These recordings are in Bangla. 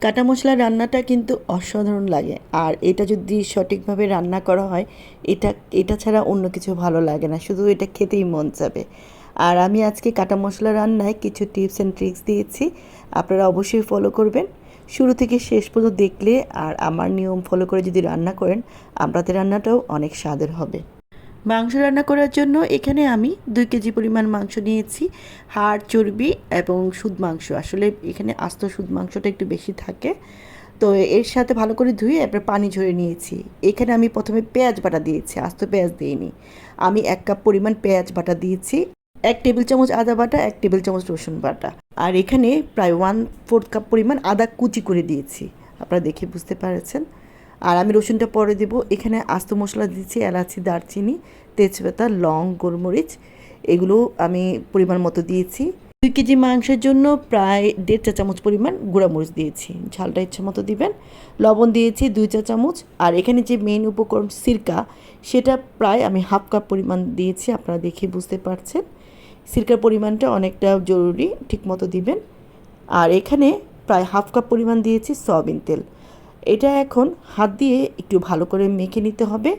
কাটা মশলা রান্নাটা কিন্তু অসাধারণ লাগে, আর এটা যদি সঠিকভাবে রান্না করা হয় এটা এটা ছাড়া অন্য কিছু ভালো লাগে না, শুধু এটা খেতেই মন যাবে। আর আমি আজকে কাটা মশলা রান্নায় কিছু টিপস অ্যান্ড ট্রিক্স দিয়েছি, আপনারা অবশ্যই ফলো করবেন। শুরু থেকে শেষ পর্যন্ত দেখলে আর আমার নিয়ম ফলো করে যদি রান্না করেন, আপনাদের রান্নাটাও অনেক স্বাদের হবে। মাংস রান্না করার জন্য এখানে আমি 2 কেজি পরিমাণ মাংস নিয়েছি। হাড়, চর্বি এবং শুধ মাংস, আসলে এখানে আস্ত শুধ মাংসটা একটু বেশি থাকে। তো এর সাথে ভালো করে ধুয়ে এরপর পানি ঝরে নিয়েছি। এখানে আমি প্রথমে পেঁয়াজ বাটা দিয়েছি, আস্ত পেঁয়াজ দিইনি। আমি 1 কাপ পরিমাণ পেঁয়াজ বাটা দিয়েছি, 1 টেবিল চামচ আদা বাটা, 1 টেবিল চামচ রসুন বাটা। আর এখানে প্রায় 1/4 কাপ পরিমাণ আদা কুচি করে দিয়েছি, আপনারা দেখে বুঝতে পারছেন। আর আমি রসুনটা পরে দেব। এখানে আস্ত মশলা দিচ্ছি, এলাচি, দারচিনি, তেজপাতা, লং, গোলমরিচ, এগুলো আমি পরিমাণ মতো দিয়েছি। 2 কেজি মাংসের জন্য প্রায় 1.5 চা চামচ পরিমাণ গুঁড়ামরিচ দিয়েছি, ঝালটা ইচ্ছে মতো দিবেন। লবণ দিয়েছি 2 চা চামচ। আর এখানে যে মেইন উপকরণ সিরকা, সেটা প্রায় আমি 1/2 কাপ পরিমাণ দিয়েছি, আপনারা দেখে বুঝতে পারছেন। সিরকার পরিমাণটা অনেকটা জরুরি, ঠিক মতো দিবেন। আর এখানে প্রায় 1/2 কাপ পরিমাণ দিয়েছি সয়াবিন তেল। এটা এখন হাত দিয়ে একটু ভালো করে মেখে নিতে হবে।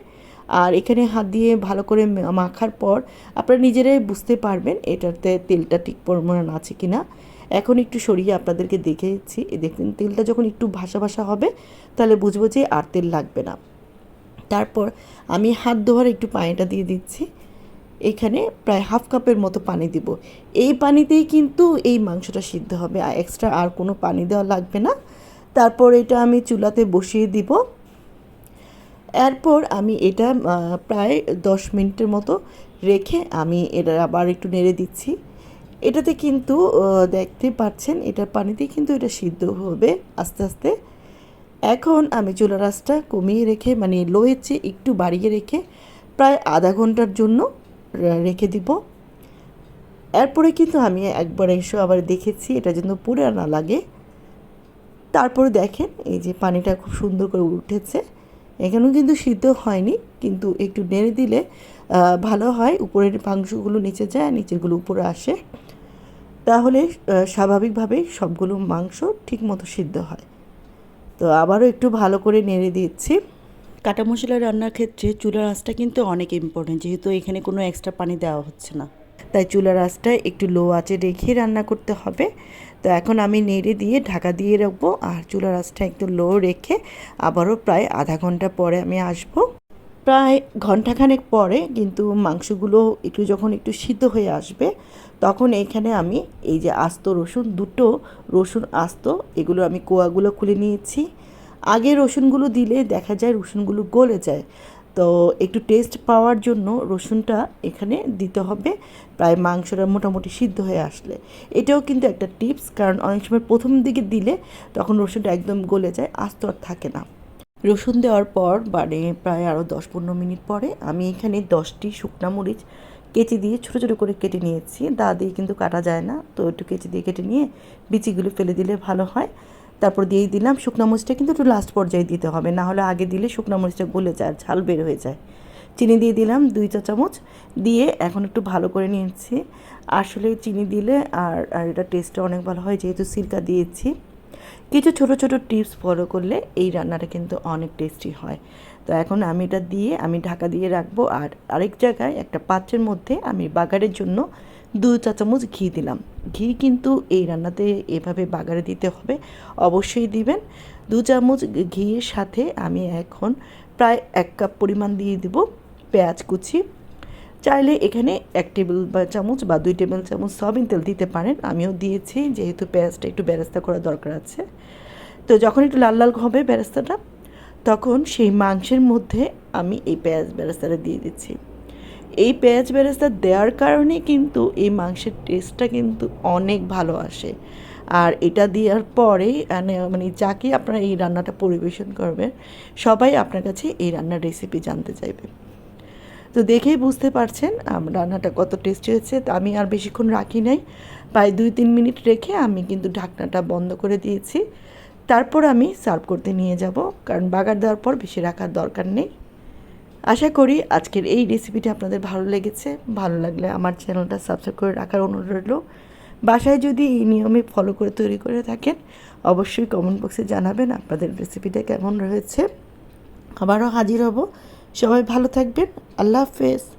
আর এখানে হাত দিয়ে ভালো করে মাখার পর আপনারা নিজেরাই বুঝতে পারবেন এটাতে তেলটা ঠিক পরিমাণ আছে কি না। এখন একটু সরিয়ে আপনাদেরকে দেখেছি, দেখুন তেলটা যখন একটু ভাসা ভাসা হবে তাহলে বুঝবো যে আর তেল লাগবে না। তারপর আমি হাত ধোয়ার একটু পানিটা দিয়ে দিচ্ছি। এখানে প্রায় 1/2 কাপের মতো পানি দিব। এই পানিতেই কিন্তু এই মাংসটা সিদ্ধ হবে, আর এক্সট্রা আর কোনো পানি দেওয়া লাগবে না। তারপর এটা আমি চুলাতে বসিয়ে দিব। এরপর আমি এটা প্রায় 10 মিনিটের মতো রেখে আমি এটা আবার একটু নেড়ে দিচ্ছি। এটাতে কিন্তু দেখতে পাচ্ছেন এটার পানিতেই কিন্তু এটা সিদ্ধ হবে আস্তে আস্তে। এখন আমি চুলার আঁচটা কমিয়ে রেখে, মানে লোয়ের চেয়ে একটু বাড়িয়ে রেখে প্রায় আধা ঘন্টার জন্য রেখে দিব। এরপরে কিন্তু আমি একবার এসে আবার দেখেছি এটা যেন পুড়ে না লাগে। তারপরে দেখেন এই যে পানিটা খুব সুন্দর করে উঠেছে। এখানেও কিন্তু সিদ্ধ হয়নি, কিন্তু একটু নেড়ে দিলে ভালো হয়, উপরের মাংসগুলো নিচে যায়, নিচেরগুলো উপরে আসে, তাহলে স্বাভাবিকভাবেই সবগুলো মাংস ঠিকমতো সিদ্ধ হয়। তো আবারও একটু ভালো করে নেড়ে দিচ্ছি। কাটা মশলা রান্নার ক্ষেত্রে চুলার আঁচটা কিন্তু অনেক ইম্পর্টেন্ট, যেহেতু এখানে কোনো এক্সট্রা পানি দেওয়া হচ্ছে না, তাই চুলার আঁচটা একটু লো আঁচে রেখে রান্না করতে হবে। তো এখন আমি নেড়ে দিয়ে ঢাকা দিয়ে রাখবো, আর চুলার আঁচটা একটু লো রেখে আবারও প্রায় আধা ঘন্টা পরে আমি আসবো। প্রায় ঘন্টাখানেক পরে কিন্তু মাংসগুলো যখন একটু সিদ্ধ হয়ে আসবে, তখন এখানে আমি এই যে আস্ত রসুন, 2টো রসুন আস্ত, এগুলো আমি কোয়াগুলো খুলে নিয়েছি। আগে রসুনগুলো দিলে দেখা যায় রসুনগুলো গলে যায়, তো একটু টেস্ট পাওয়ার জন্য রসুনটা এখানে দিতে হবে প্রায় মাংসটা মোটামুটি সিদ্ধ হয়ে আসলে। এটাও কিন্তু একটা টিপস, কারণ অনেক সময় প্রথম দিকে দিলে তখন রসুনটা একদম গলে যায়, আস্ত আর থাকে না। রসুন দেওয়ার পর মানে প্রায় আরও 10-15 মিনিট পরে আমি এখানে 10টি শুকনা মরিচ কেচি দিয়ে ছোটো ছোটো করে কেটে নিয়েছি। দা দিয়ে কিন্তু কাটা যায় না, তো একটু কেচি দিয়ে কেটে নিয়ে বিচিগুলো ফেলে দিলে ভালো হয়। তারপর দিয়ে দিলাম শুকনো মরিচটা, কিন্তু একটু লাস্ট পর্যায়ে দিতে হবে, না হলে আগে দিলে শুকনো মরিচটা গলে যায়, ঝাল বের হয়ে যায়। চিনি দিয়ে দিলাম 2 চা চামচ, দিয়ে এখন একটু ভালো করে নিয়েছি। আসলে চিনি দিলে আর এটা টেস্টটা অনেক ভালো হয়, যেহেতু সিরকা দিয়েছি। কিছু ছোট ছোট টিপস ফলো করলে এই রান্নাটা কিন্তু অনেক টেস্টি হয়। তো এখন আমি এটা দিয়ে আমি ঢাকা দিয়ে রাখবো। আর আরেক জায়গায় একটা পাত্রের মধ্যে আমি বাগারের জন্য 2 চা চামচ ঘি দিলাম। ঘি কিন্তু এই রান্নাতে এভাবে বাগারে দিতে হবে, অবশ্যই দিবেন। 2 চামচ ঘিয়ের সাথে আমি এখন প্রায় 1 কাপ পরিমাণ দিয়ে দিব পেঁয়াজ কুচি। চাইলে এখানে 1 টেবিল চামচ বা 2 টেবিল চামচ সয়াবিন তেল দিতে পারেন, আমিও দিয়েছি, যেহেতু পেঁয়াজটা একটু বেরেস্তা করা দরকার আছে। তো যখন একটু লাল লাল হবে বেরেস্তাটা, তখন সেই মাংসের মধ্যে আমি এই পেঁয়াজ বেরেস্তাটা দিয়ে দিচ্ছি। এই পেঁয়াজ বেরেস্তা দেওয়ার কারণে কিন্তু এই মাংসের টেস্টটা কিন্তু অনেক ভালো আসে। আর এটা দেওয়ার পরে মানে যাকে আপনারা এই রান্নাটা পরিবেশন করবেন, সবাই আপনার কাছে এই রান্নার রেসিপি জানতে চাইবে। তো দেখেই বুঝতে পারছেন রান্নাটা কত টেস্টি হয়েছে। তো আমি আর বেশিক্ষণ রাখি নাই, প্রায় 2-3 মিনিট রেখে আমি কিন্তু ঢাকনাটা বন্ধ করে দিয়েছি। তারপর আমি সার্ভ করতে নিয়ে যাব, কারণ বাগার দেওয়ার পর বেশি রাখার দরকার নেই। আশা করি আজকের এই রেসিপিটা আপনাদের ভালো লেগেছে। ভালো লাগলে আমার চ্যানেলটা সাবস্ক্রাইব করে রাখার অনুরোধ রইল। বাসায় যদি এই নিয়মে ফলো করে তৈরি করে থাকেন, অবশ্যই কমেন্ট বক্সে জানাবেন আপনাদের রেসিপিটা কেমন রয়েছে। আবারও হাজির হব। সবাই ভালো থাকবেন। আল্লাহ হাফেজ।